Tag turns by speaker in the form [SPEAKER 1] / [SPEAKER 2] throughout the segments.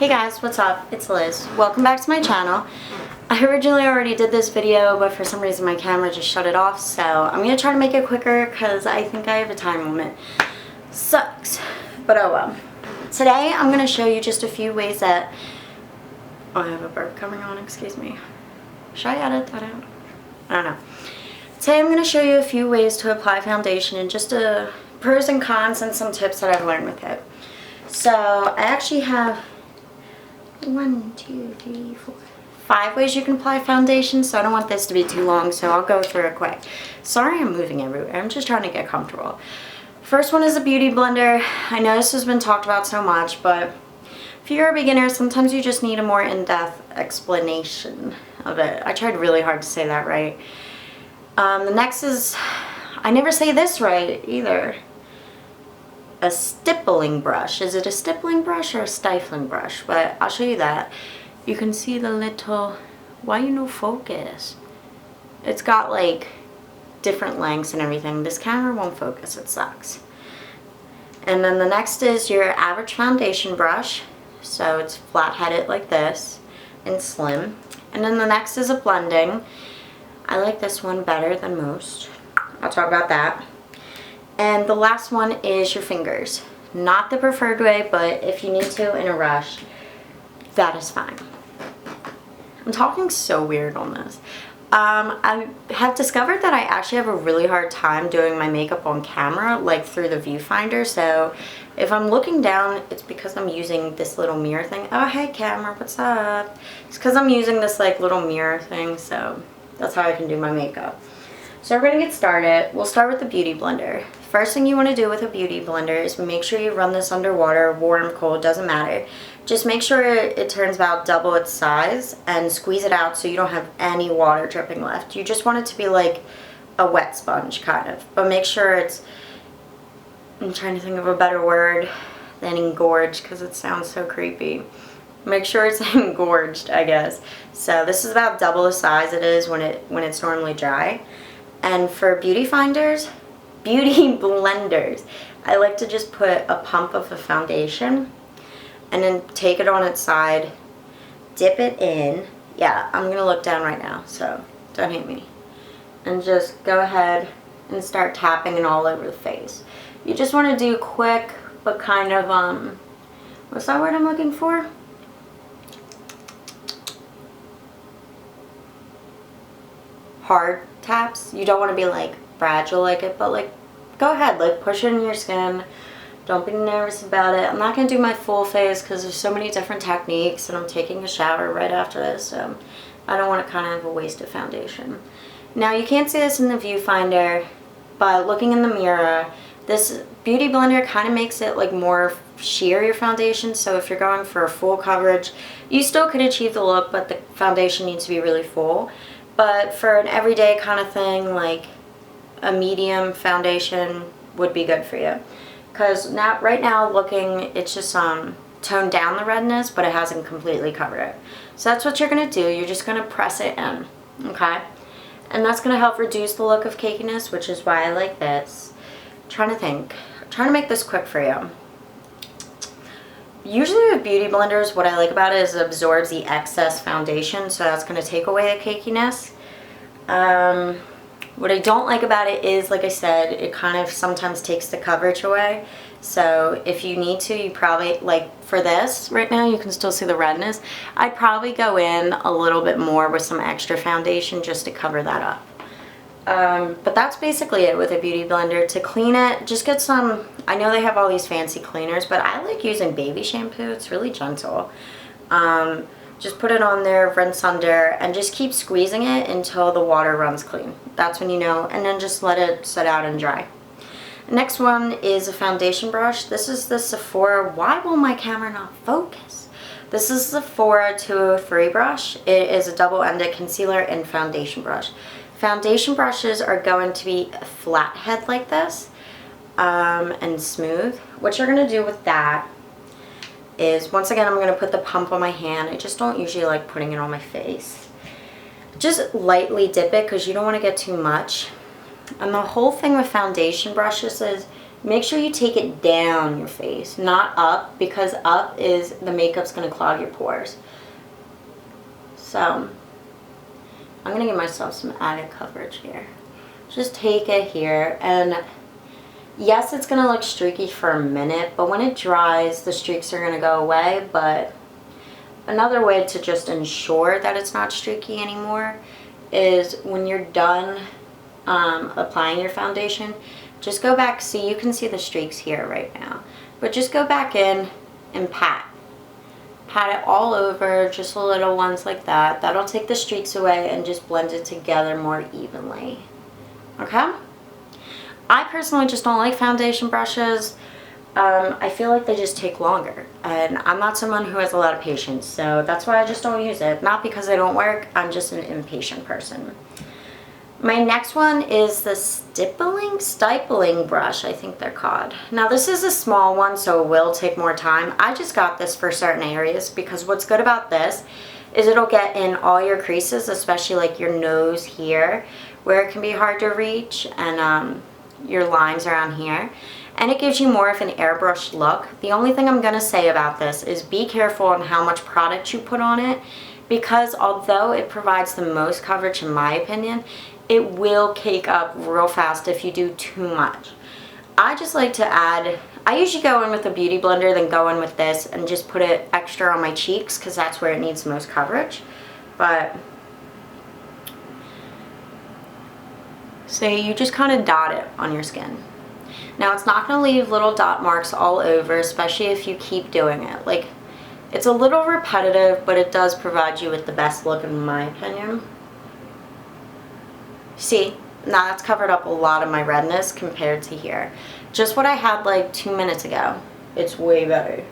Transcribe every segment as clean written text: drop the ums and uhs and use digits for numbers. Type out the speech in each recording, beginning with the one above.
[SPEAKER 1] Hey guys, what's up? It's Liz. Welcome back to my channel. I originally already did this video, but for some reason my camera just shut it off, so I'm going to try to make it quicker because I think I have a time limit. Sucks, but oh well. Today I'm going to show you just a few ways that... Oh, I have a burp coming on, excuse me. Should I edit that out? I don't know. Today I'm going to show you a few ways to apply foundation and just pros and cons and some tips that I've learned with it. So I actually have 5 ways you can apply foundation, so I don't want this to be too long, so I'll go through it quick. Sorry I'm moving everywhere, I'm just trying to get comfortable. First one is a beauty blender. I know this has been talked about so much, but if you're a beginner, sometimes you just need a more in-depth explanation of it. I tried really hard to say that right. The next is, I never say this right either. A stippling brush. Is it a stippling brush or a stifling brush? But I'll show you that. You can see the little, why you no focus? It's got like different lengths and everything. This camera won't focus, it sucks. And then the next is your average foundation brush. So it's flat headed like this and slim. And then the next is a blending. I like this one better than most. I'll talk about that. And the last one is your fingers. Not the preferred way, but if you need to in a rush, that is fine. I'm talking so weird on this. I have discovered that I actually have a really hard time doing my makeup on camera, like through the viewfinder. So if I'm looking down, it's because I'm using this little mirror thing. Oh, hey camera, what's up? It's because I'm using this like little mirror thing, so that's how I can do my makeup. So we're going to get started. We'll start with the beauty blender. First thing you want to do with a beauty blender is make sure you run this under water, warm, cold, doesn't matter. Just make sure it turns about double its size and squeeze it out so you don't have any water dripping left. You just want it to be like a wet sponge kind of, but make sure it's, I'm trying to think of a better word than engorged because it sounds so creepy. Make sure it's engorged, I guess. So this is about double the size it is when it's normally dry. And for beauty blenders, I like to just put a pump of the foundation and then take it on its side, dip it in. Yeah, I'm going to look down right now, so don't hate me. And just go ahead and start tapping it all over the face. You just want to do quick, but kind of, what's that word I'm looking for? Hard taps. You don't want to be like fragile like it, but like go ahead, like push it in your skin. Don't be nervous about it. I'm not going to do my full face because there's so many different techniques and I'm taking a shower right after this, so I don't want to kind of have a waste of foundation. Now you can't see this in the viewfinder, but looking in the mirror, this beauty blender kind of makes it like more sheer your foundation, so if you're going for a full coverage, you still could achieve the look, but the foundation needs to be really full. But for an everyday kind of thing, like a medium foundation would be good for you. Because right now looking, it's just toned down the redness, but it hasn't completely covered it. So that's what you're going to do. You're just going to press it in, okay? And that's going to help reduce the look of cakiness, which is why I like this. I'm trying to make this quick for you. Usually with beauty blenders, what I like about it is it absorbs the excess foundation, so that's going to take away the cakiness. What I don't like about it is, like I said, it kind of sometimes takes the coverage away. So if you need to, you probably, like for this right now, you can still see the redness. I'd probably go in a little bit more with some extra foundation just to cover that up. But that's basically it with a beauty blender. To clean it, just get some, I know they have all these fancy cleaners, but I like using baby shampoo. It's really gentle. Just put it on there, rinse under, and just keep squeezing it until the water runs clean. That's when you know, and then just let it sit out and dry. Next one is a foundation brush. This is the Sephora, why will my camera not focus? This is the Sephora 203 brush. It is a double-ended concealer and foundation brush. Foundation brushes are going to be a flat head like this, and smooth. What you're going to do with that is, once again, I'm going to put the pump on my hand. I just don't usually like putting it on my face. Just lightly dip it because you don't want to get too much. And the whole thing with foundation brushes is make sure you take it down your face, not up, because up is the makeup's going to clog your pores. So I'm going to give myself some added coverage here. Just take it here, and yes, it's going to look streaky for a minute, but when it dries, the streaks are going to go away. But another way to just ensure that it's not streaky anymore is when you're done applying your foundation, just go back. See, you can see the streaks here right now, but just go back in and pat it all over, just the little ones like that. That'll take the streaks away and just blend it together more evenly. Okay? I personally just don't like foundation brushes. I feel like they just take longer, and I'm not someone who has a lot of patience, so that's why I just don't use it. Not because they don't work, I'm just an impatient person. My next one is the stippling brush, I think they're called. Now this is a small one, so it will take more time. I just got this for certain areas because what's good about this is it'll get in all your creases, especially like your nose here, where it can be hard to reach, and your lines around here. And it gives you more of an airbrush look. The only thing I'm gonna say about this is be careful on how much product you put on it, because although it provides the most coverage in my opinion, it will cake up real fast if you do too much. I just like to add, I usually go in with a beauty blender, then go in with this and just put it extra on my cheeks because that's where it needs the most coverage. But so you just kind of dot it on your skin. Now it's not going to leave little dot marks all over, especially if you keep doing it. Like, it's a little repetitive, but it does provide you with the best look in my opinion. See, now that's covered up a lot of my redness compared to here. Just what I had like 2 minutes ago. It's way better.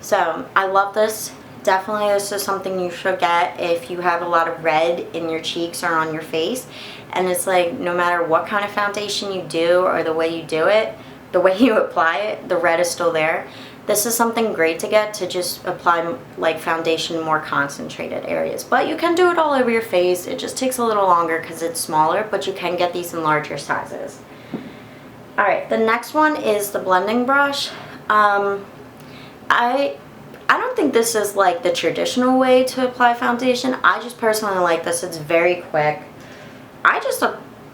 [SPEAKER 1] So I love this. Definitely this is something you should get if you have a lot of red in your cheeks or on your face. And it's like no matter what kind of foundation you do or the way you do it, the way you apply it, the red is still there. This is something great to get to just apply like foundation in more concentrated areas. But you can do it all over your face. It just takes a little longer because it's smaller, but you can get these in larger sizes. Alright, the next one is the blending brush. I don't think this is like the traditional way to apply foundation. I just personally like this. It's very quick. I just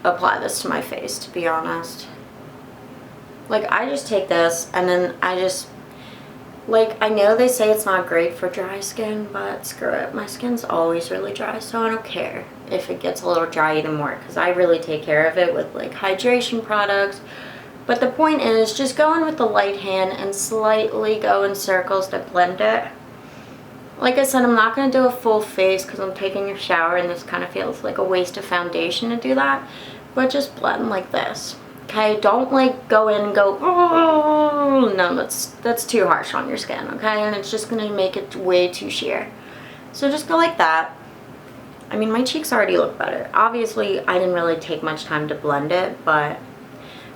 [SPEAKER 1] apply this to my face, to be honest. Like, I just take this and then I just, like, I know they say it's not great for dry skin, but screw it. My skin's always really dry, so I don't care if it gets a little dry even more, because I really take care of it with, like, hydration products. But the point is, just go in with the light hand and slightly go in circles to blend it. Like I said, I'm not going to do a full face because I'm taking a shower and this kind of feels like a waste of foundation to do that. But just blend like this. Okay, don't like go in and go, oh, no, that's too harsh on your skin, okay? And it's just going to make it way too sheer. So just go like that. I mean, my cheeks already look better. Obviously, I didn't really take much time to blend it, but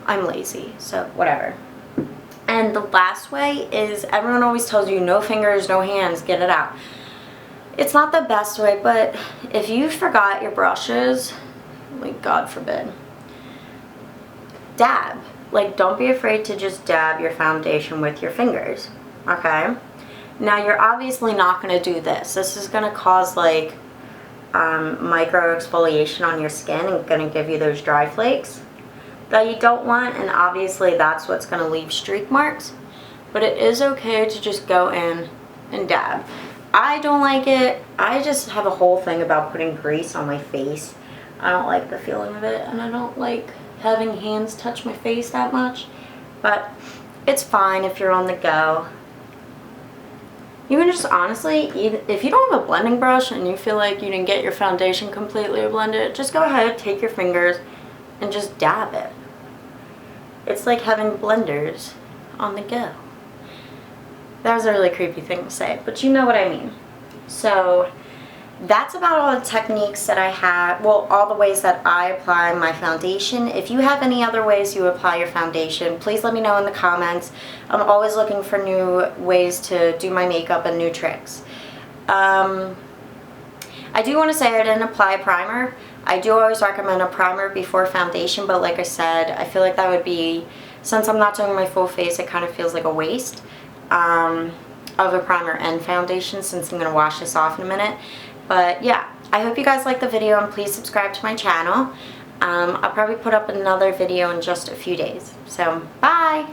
[SPEAKER 1] I'm lazy, so whatever. And the last way is, everyone always tells you no fingers, no hands, get it out. It's not the best way, but if you forgot your brushes, like God forbid, dab. Like, don't be afraid to just dab your foundation with your fingers, okay? Now, you're obviously not going to do this. This is going to cause, like, micro exfoliation on your skin and going to give you those dry flakes that you don't want, and obviously that's what's going to leave streak marks. But it is okay to just go in and dab. I don't like it. I just have a whole thing about putting grease on my face. I don't like the feeling of it, and I don't like having hands touch my face that much. But it's fine if you're on the go. Even just honestly, if you don't have a blending brush and you feel like you didn't get your foundation completely blended, just go ahead, take your fingers, and just dab it. It's like having blenders on the go. That was a really creepy thing to say, but you know what I mean. So that's about all the techniques that I have, well, all the ways that I apply my foundation. If you have any other ways you apply your foundation, please let me know in the comments. I'm always looking for new ways to do my makeup and new tricks. I do want to say I didn't apply a primer. I do always recommend a primer before foundation, but like I said, I feel like that would be, since I'm not doing my full face, it kind of feels like a waste of a primer and foundation, since I'm going to wash this off in a minute. But yeah, I hope you guys liked the video, and please subscribe to my channel. I'll probably put up another video in just a few days. So, bye!